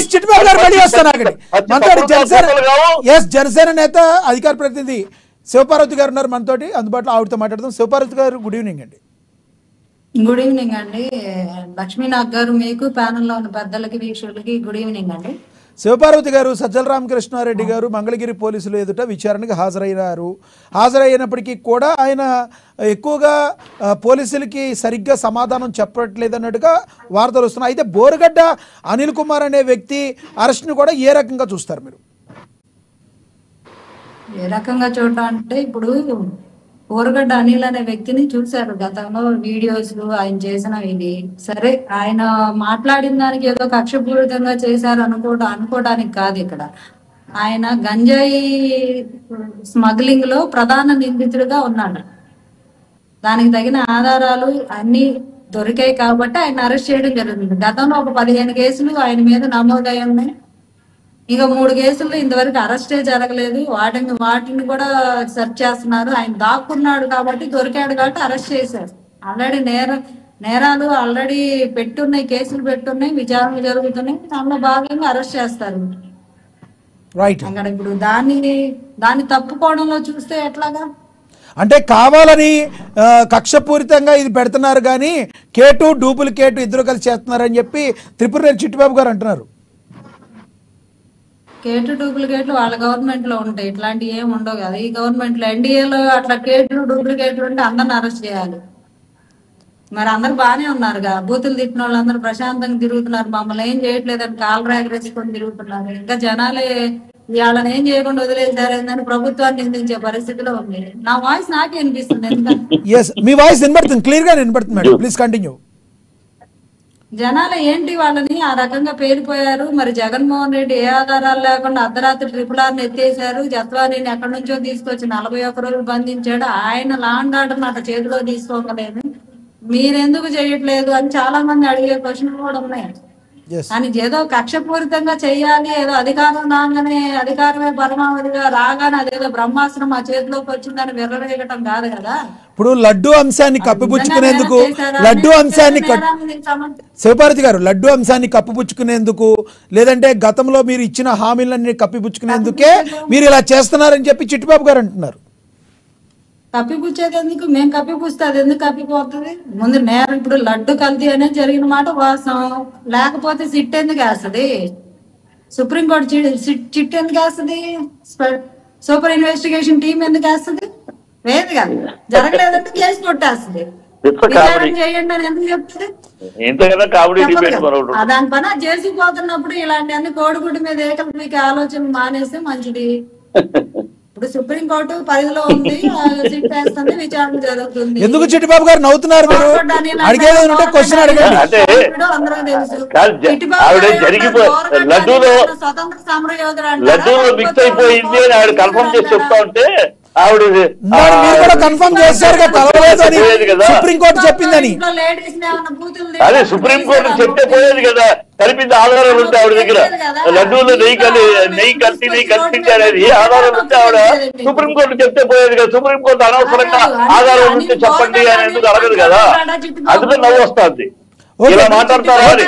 చిట్టిబాబు గారు మళ్ళీ వస్తాను అక్కడి మనతోటి జనసేన నేత అధికార ప్రతినిధి శివపార్వతి గారు ఉన్నారు మనతోటి అందుబాటులో, ఆవిడతో మాట్లాడదాం. శివపార్వతి గారు గుడ్ ఈవినింగ్ అండి. గుడ్ ఈవినింగ్ అండి. లక్ష్మీనాథ్ గారు, మీకు ప్యానెల్లో ఉన్న పెద్దలకి వీక్షకులకి గుడ్ ఈవినింగ్ అండి. శివపార్వతి గారు, సజ్జల రామకృష్ణారెడ్డి గారు మంగళగిరి పోలీసులు ఎదుట విచారణకు హాజరైనప్పటికీ కూడా ఆయన ఎక్కువగా పోలీసులకి సరిగ్గా సమాధానం చెప్పట్లేదన్నట్టుగా వార్తలు వస్తున్నాయి. అయితే బోరుగడ్డ అనిల్ కుమార్ అనే వ్యక్తి అరెస్ట్ని కూడా ఏ రకంగా చూస్తారు మీరు? ఏ రకంగా చూడటం అంటే, ఇప్పుడు బోరుగడ్డ అనిల్ అనే వ్యక్తిని చూశారు గతంలో వీడియోస్ ఆయన చేసిన ఇది. సరే, ఆయన మాట్లాడిన దానికి ఏదో కక్షపూరితంగా చేశారు అనుకోవడానికి కాదు. ఇక్కడ ఆయన గంజాయి స్మగ్లింగ్ లో ప్రధాన నిందితుడిగా ఉన్నాడు. దానికి తగిన ఆధారాలు అన్ని దొరికాయి కాబట్టి ఆయన అరెస్ట్ చేయడం జరుగుతుంది. గతంలో ఒక 15 కేసులు ఆయన మీద నమోదయ్యి ఉన్నాయి. ఇక 3 కేసుల్లో ఇంతవరకు అరెస్టే జరగలేదు. వాటిని కూడా సెర్చ్ చేస్తున్నారు. ఆయన దాక్కున్నాడు కాబట్టి, దొరికాడు కాబట్టి అరెస్ట్ చేశారు. ఆల్రెడీ నేరాలు ఆల్రెడీ పెట్టున్నాయి, కేసులు పెట్టున్నాయి, విచారణ జరుగుతున్నాయి. దానిలో భాగంగా అరెస్ట్ చేస్తారు. అక్కడ ఇప్పుడు దాన్ని తప్పుకోవడంలో చూస్తే ఎట్లాగా అంటే కావాలని కక్షపూరితంగా ఇది పెడుతున్నారు కానీ కేటు డూప్లికేట్ ఇద్దరు కలిసి చేస్తున్నారని చెప్పి త్రిపుర చిట్టిబాబు గారు అంటున్నారు. కేటు డూప్లికేట్లు వాళ్ళ గవర్నమెంట్ లో ఉంటాయి, ఇట్లాంటివి ఏమి ఉండవు కదా. ఈ గవర్నమెంట్ లో ఎన్డీఏలో అట్లా కేట్లు డూప్లికేట్లు ఉంటే అందరిని అరెస్ట్ చేయాలి. మరి అందరు బాగానే ఉన్నారుగా, బూతులు తిట్టిన వాళ్ళు అందరూ ప్రశాంతంగా తిరుగుతున్నారు. మమ్మల్ని ఏం చేయట్లేదని కాలు ఎగరేసుకొని తిరుగుతున్నారు. ఇంకా జనాలే వాళ్ళని ఏం చేయకుండా వదిలేసారేందని ప్రభుత్వాన్ని నిందించే పరిస్థితిలో ఉంది. నా వాయిస్ నాకే వినిపిస్తుంది. మీ వాయిస్ వినబడుతుంది, క్లియర్ గా వినబడుతుంది మేడం, ప్లీజ్ కంటిన్యూ. జనాలు ఏంటి వాళ్ళని ఆ రకంగా పేలిపోయారు. మరి జగన్మోహన్ రెడ్డి ఏ ఆధారాలు లేకుండా అర్ధరాత్రి RRR ఎత్తేసారు. జత్వానీని ఎక్కడి నుంచో తీసుకొచ్చి 41 రోజులు బంధించాడు. ఆయన లాండ్ ఆర్డర్ అట్లా చేతిలో తీసుకోగలేదు, మీరెందుకు చేయట్లేదు అని చాలా మంది అడిగే క్వశ్చన్లు కూడా ఉన్నాయి. కానీ ఏదో కక్షపూరితంగా చెయ్యాలి, ఏదో అధికారం రాగానే అధికారమే పరమావధిగా రాగానే అదేదో బ్రహ్మాస్త్రం మా చేతిలోకి వచ్చిందని విర్రవేయటం కాదు కదా. ఇప్పుడు లడ్డు అంశాన్ని కప్పిపుచ్చుకునేందుకు శివపార్వతి గారు లడ్డు అంశాన్ని కప్పిపుచ్చుకునేందుకు, లేదంటే గతంలో మీరు ఇచ్చిన హామీలన్నీ కప్పిపుచ్చుకునేందుకే మీరు ఇలా చేస్తున్నారని చెప్పి చిట్టిబాబు గారు అంటున్నారు. కప్పిపుచ్చేది ఎందుకు? మేము కప్పిపుస్తే అది ఎందుకు కప్పిపోతుంది? ముందు నేరం ఇప్పుడు లడ్డు కల్తీ అనేది జరిగిన మాట వాస్తవం. లేకపోతే సిట్ ఎందుకు వేస్తుంది? సుప్రీంకోర్టు చిట్ ఎందుకు వేస్తుంది? సూపర్ ఇన్వెస్టిగేషన్ టీం ఎందుకు వేస్తుంది? లేదు కదా. జరగలేదంటే కేసు కొట్టేస్తుంది. విచారణ చేయండి అని ఎందుకు చెప్తుంది? దాని పని అది చేసిపోతున్నప్పుడు ఇలాంటి అన్ని కోడిగుడ్డు మీద ఏకల్పిక ఆలోచన మానేస్తే మంచిది. ఇప్పుడు సుప్రీంకోర్టు పరిధిలో ఉంది, సిట్ వేస్తుంది, విచారణ జరుగుతుంది. ఎందుకు చిట్టిబాబు గారు నవ్వుతున్నారు? అందరూ తెలుసు. స్వతంత్ర సమర యోధుడు కన్ఫర్మ్ చేశారు సుప్రీంకోర్టు చెప్పిందని. అదే సుప్రీంకోర్టు చెప్తే పోయేది కదా, కలిపింది ఆధారాలు ఉంటే ఆవిడ దగ్గర. లడ్డూలో నెయ్యి కల్పించారని ఆధారాలు ఉంటే ఆవిడ సుప్రీంకోర్టు చెప్తే పోయేది కదా. సుప్రీంకోర్టు అనవసరంగా ఆధారాలు ఉంటే చెప్పండి అని ఎందుకు అడగదు కదా. అందుకని నవ్వు వస్తుంది. ఇలా మాట్లాడతారు.